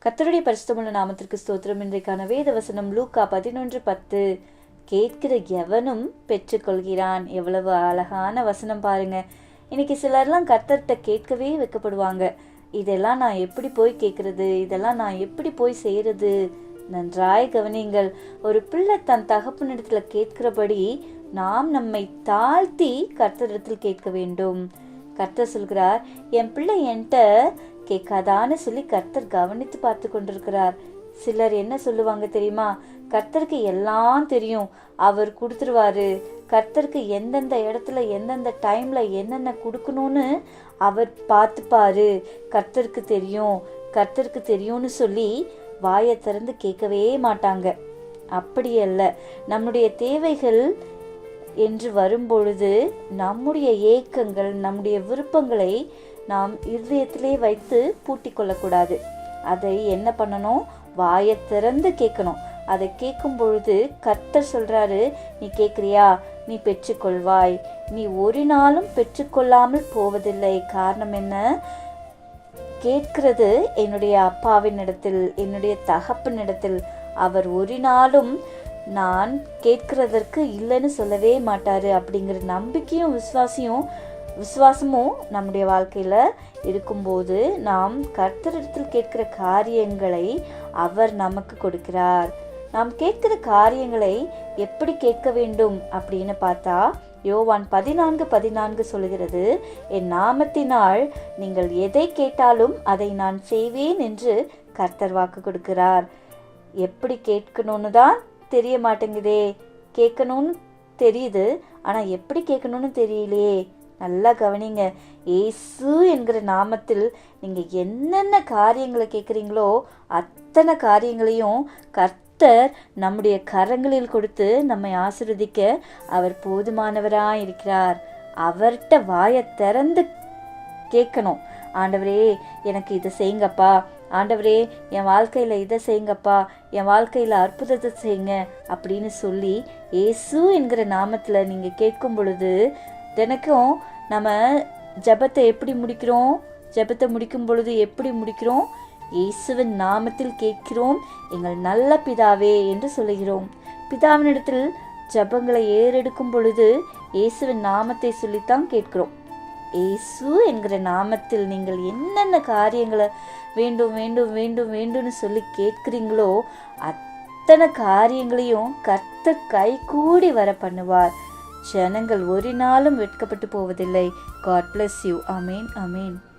கர்த்தருடைய பரிசுத்தமுள்ள நாமத்திற்கு ஸ்தோத்திரம். இன்றைக்கான வேத வசனம் லூக்கா 11:10. கேட்கிற எவனும் பெற்றுக்கொள்கிறான். எவ்வளவு அழகான வசனம் பாருங்க. இன்னைக்கு சிலர்லாம் கர்த்தர்கிட்ட கேட்கவே வைக்கப்படுவாங்க. இதெல்லாம் நான் எப்படி போய் கேட்கறது, இதெல்லாம் நான் எப்படி போய் செய்யறது? நன்றாய் கவனிங்கள். ஒரு பிள்ளை தன் தகப்பனிடத்துல கேட்கிறபடி நாம் நம்மை தாழ்த்தி கர்த்தரிடத்தில் கேட்க வேண்டும். கர்த்தர் சொல்கிறார், என் பிள்ளை என்கிட்ட கேட்காதான்னு சொல்லி கர்த்தர் கவனித்து பார்த்து கொண்டிருக்கிறார். சிலர் என்ன சொல்லுவாங்க தெரியுமா? கர்த்தருக்கு எல்லாம் தெரியும், அவர் கொடுத்துருவாரு. கர்த்தருக்கு எந்தெந்த இடத்துல எந்தெந்த டைம்ல என்னென்ன கொடுக்கணும்னு அவர் பார்த்துப்பாரு. கர்த்தருக்கு தெரியும், கர்த்தருக்கு தெரியும்னு சொல்லி வாயை திறந்து கேட்கவே மாட்டாங்க. அப்படி அல்ல. நம்முடைய தேவைகள் என்று வரும்பொழுது நம்முடைய ஏக்கங்கள், நம்முடைய விருப்பங்களை நாம் இருதயத்திலே வைத்து பூட்டி கொள்ளக்கூடாது. அதை என்ன பண்ணணும்? வாயை திறந்து கேட்கணும். அதை கேட்கும் பொழுது கர்த்தர் சொல்றாரு, நீ கேட்குறியா, நீ பெற்றுக்கொள்வாய். நீ ஒரு நாளும் பெற்றுக்கொள்ளாமல் போவதில்லை. காரணம் என்ன? கேட்கிறது என்னுடைய அப்பாவின் இடத்தில், என்னுடைய தகப்பன் இடத்தில். அவர் ஒரு நாளும் நான் கேட்கிறதற்கு இல்லைன்னு சொல்லவே மாட்டாரு. அப்படிங்கிற நம்பிக்கையும் விசுவாசமும் நம்முடைய வாழ்க்கையில இருக்கும்போது நாம் கர்த்தரிடத்தில் கேட்கிற காரியங்களை அவர் நமக்கு கொடுக்கிறார். நாம் கேட்கிற காரியங்களை எப்படி கேட்க வேண்டும் அப்படின்னு பார்த்தா, யோவான் 14:14 சொல்கிறது, என் நாமத்தினால் நீங்கள் எதை கேட்டாலும் அதை நான் செய்வேன் என்று கர்த்தர் வாக்கு கொடுக்கிறார். எப்படி கேட்கணும்னு தான் தெரிய மாட்டேங்குதே. கேட்கணும்னு தெரியுது, ஆனா எப்படி கேட்கணும்னு தெரியலையே. நல்லா கவனிங்க. இயேசு என்கிற நாமத்தில் நீங்க என்னென்ன காரியங்களை கேட்குறீங்களோ அத்தனை காரியங்களையும் கர்த்தர் நம்முடைய கரங்களில் கொடுத்து நம்மை ஆசீர்வதிக்க அவர் போதுமானவராய் இருக்கிறார். அவர்கிட்ட வாயை திறந்து கேட்கணும். ஆண்டவரே, எனக்கு இதை செய்யுங்கப்பா. ஆண்டவரே, என் வாழ்க்கையில் இதை செய்யுங்கப்பா, என் வாழ்க்கையில் அற்புதத்தை செய்யுங்க அப்படின்னு சொல்லி இயேசு என்கிற நாமத்தில் நீங்கள் கேட்கும் பொழுது தினக்கும் நம்ம ஜெபத்தை எப்படி முடிக்கிறோம்? ஜெபத்தை முடிக்கும் பொழுது எப்படி முடிக்கிறோம்? இயேசுவின் நாமத்தில் கேட்கிறோம், எங்கள் நல்ல பிதாவே என்று சொல்லுகிறோம். பிதாவினிடத்தில் ஜெபங்களை ஏறெடுக்கும் பொழுது இயேசுவின் நாமத்தை சொல்லித்தான் கேட்கிறோம். இயேசு என்கிற நாமத்தில் நீங்கள் என்னென்ன காரியங்களை வேண்டும் வேண்டும் வேண்டும் வேண்டும்னு சொல்லி கேட்கிறீங்களோ அத்தனை காரியங்களையும் கர்த்தர் கைகூடி வர பண்ணுவார். ஜனங்கள் ஒரு நாளும் வெட்கப்பட்டு போவதில்லை. God bless you. Amen. Amen.